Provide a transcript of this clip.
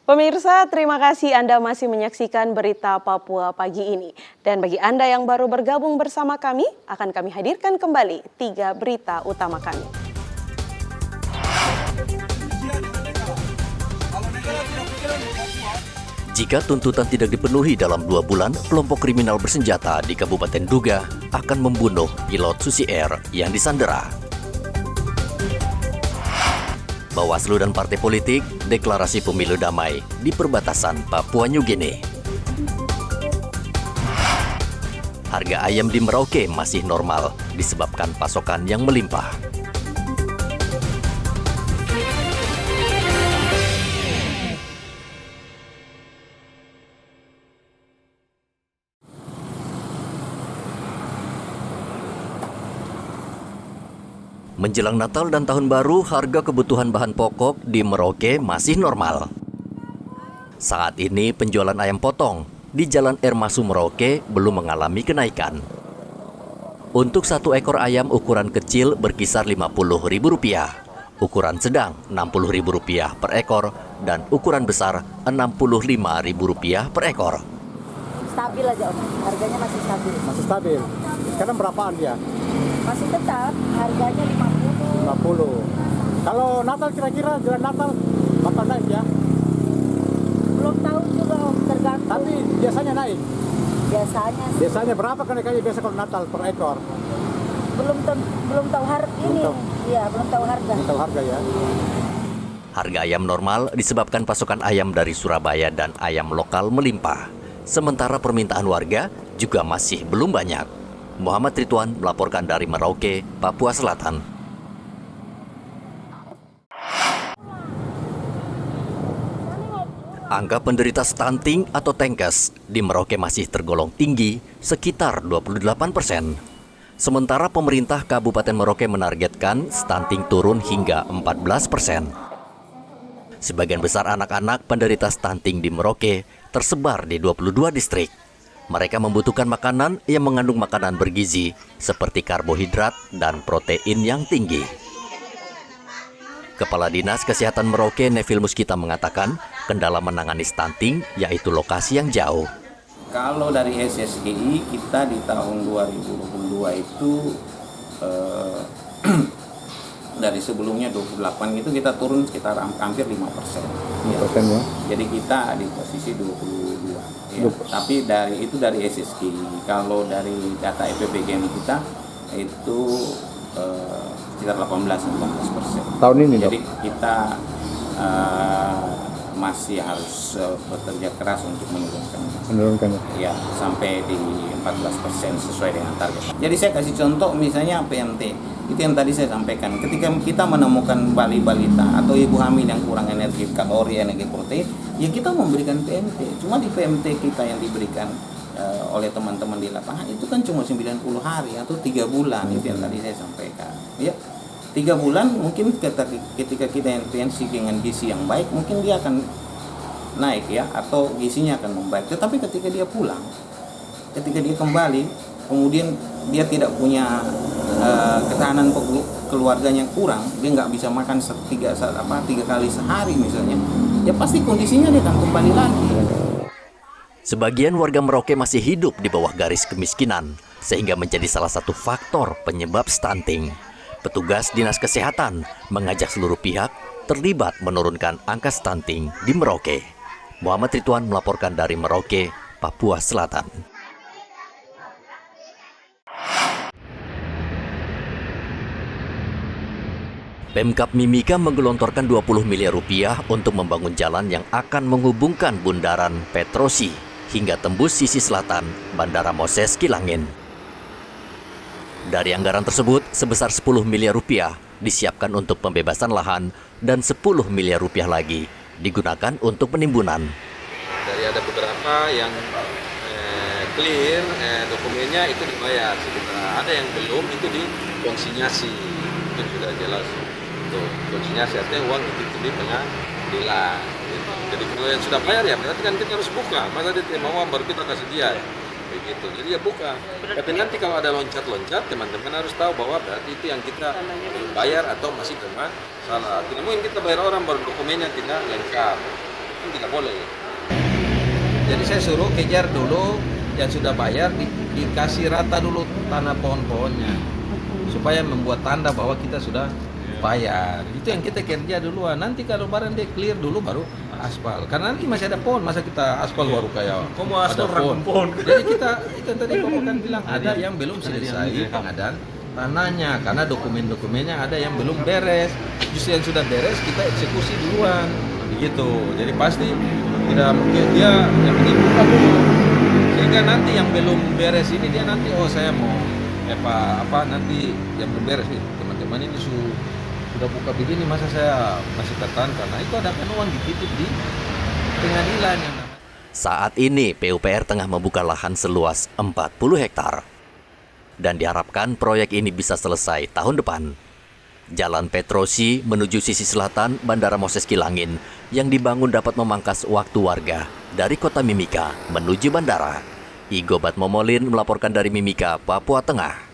Pemirsa, terima kasih Anda masih menyaksikan berita Papua pagi ini. Dan bagi Anda yang baru bergabung bersama kami, akan kami hadirkan kembali 3 berita utama kami. Jika tuntutan tidak dipenuhi dalam 2 bulan, kelompok kriminal bersenjata di Kabupaten Duga akan membunuh pilot Susi Air yang disandera. Bawaslu dan partai politik deklarasi pemilu damai di perbatasan Papua New Guinea. Harga ayam di Merauke masih normal disebabkan pasokan yang melimpah. Menjelang Natal dan Tahun Baru, harga kebutuhan bahan pokok di Merauke masih normal. Saat ini penjualan ayam potong di Jalan Ermasu Merauke belum mengalami kenaikan. Untuk 1 ekor ayam ukuran kecil berkisar Rp50.000, ukuran sedang Rp60.000 per ekor, dan ukuran besar Rp65.000 per ekor. Stabil aja Om, harganya masih stabil. Masih stabil. Sekarang berapaan dia? Masih tetap, harganya 50. Kalau Natal kira-kira jalan Natal bakal naik ya? Belum tahu juga Om, tergantung. Tapi biasanya naik. Biasanya sih. Biasanya berapa kenaikannya biasa kalau Natal per ekor? Belum tahu harga ini. tahu. Iya, belum tahu harga. Belum tahu harga ya. Harga ayam normal disebabkan pasokan ayam dari Surabaya dan ayam lokal melimpah. Sementara permintaan warga juga masih belum banyak. Muhammad Ridwan melaporkan dari Merauke, Papua Selatan. Angka penderita stunting atau TENKES di Merauke masih tergolong tinggi, sekitar 28%. Sementara pemerintah Kabupaten Merauke menargetkan stunting turun hingga 14%. Sebagian besar anak-anak penderita stunting di Merauke tersebar di 22 distrik. Mereka membutuhkan makanan yang mengandung makanan bergizi seperti karbohidrat dan protein yang tinggi. Kepala Dinas Kesehatan Merauke Nevil Muskita mengatakan kendala menangani stunting yaitu lokasi yang jauh. Kalau dari SSGI kita di tahun 2022 itu dari sebelumnya 28 itu kita turun sekitar hampir 5%. Ya. Jadi kita di posisi 22. Ya. Tapi dari SSGI. Kalau dari data EPBGM kita itu sekitar 18-19%. Tahun ini jadi kita masih harus bekerja keras untuk menurunkan ya sampai di 14% sesuai dengan target. Jadi saya kasih contoh misalnya PMT itu yang tadi saya sampaikan. Ketika kita menemukan balita atau ibu hamil yang kurang energi kalori, energi protein, ya kita memberikan PMT. Cuma di PMT kita yang diberikan oleh teman-teman di lapangan itu kan cuma 90 hari atau 3 bulan itu yang tadi saya sampaikan. Ya. 3 bulan mungkin ketika kita intensi dengan gizi yang baik mungkin dia akan naik ya atau gizinya akan membaik. Tetapi ketika dia pulang, ketika dia kembali, kemudian dia tidak punya ketahanan keluarganya kurang, dia nggak bisa makan 3 kali sehari misalnya, ya pasti kondisinya dia akan kembali lagi. Sebagian warga Merauke masih hidup di bawah garis kemiskinan, sehingga menjadi salah satu faktor penyebab stunting. Petugas Dinas Kesehatan mengajak seluruh pihak terlibat menurunkan angka stunting di Merauke. Muhammad Ridwan melaporkan dari Merauke, Papua Selatan. Pemkab Mimika menggelontorkan 20 miliar rupiah untuk membangun jalan yang akan menghubungkan Bundaran Petrosi hingga tembus sisi selatan Bandara Moses Kilangin. Dari anggaran tersebut, sebesar 10 miliar rupiah disiapkan untuk pembebasan lahan dan 10 miliar rupiah lagi digunakan untuk penimbunan. Dari ada beberapa yang clear, dokumennya itu dibayar. Ada yang belum, itu dikonsinyasi. Itu sudah jelas. Tuh, konsinyasi artinya uang itu di pengadilan. Jadi kalau yang sudah bayar ya berarti kan kita harus buka. Masa dia terima uang baru kita kasih dia. Begitu. Jadi ya buka. Tapi nanti kalau ada loncat-loncat, teman-teman harus tahu bahwa berarti itu yang kita bayar atau masih dengan salah. Tidak mungkin kita bayar orang baru dokumennya tidak lengkap. itu tidak boleh. Jadi saya suruh kejar dulu yang sudah bayar, dikasih rata dulu tanah pohon-pohonnya supaya membuat tanda bahwa kita sudah bayar. Itu yang kita kerja duluan. Nanti kalau barang dia clear dulu baru aspal. Karena nanti masih ada pohon, masa kita aspal baru kayak ada pohon. Jadi kita itu tadi Bapak kan bilang ada yang belum selesai pengadaan tanahnya karena dokumen-dokumennya ada yang belum beres. Justru yang sudah beres kita eksekusi duluan. Begitu. Jadi pasti tidak mungkin dia yang dibuka dulu. Sehingga nanti yang belum beres ini dia nanti saya mau apa nanti yang belum beres nih teman-teman ini sudah buka begini masa saya masih tertahan karena itu ada kan uang dititip di pengadilan yang namanya. Saat ini PUPR tengah membuka lahan seluas 40 hektar. Dan diharapkan proyek ini bisa selesai tahun depan. Jalan Petrosi menuju sisi selatan Bandara Moses Kilangin yang dibangun dapat memangkas waktu warga dari kota Mimika menuju bandara. Igo Batmomolin melaporkan dari Mimika, Papua Tengah.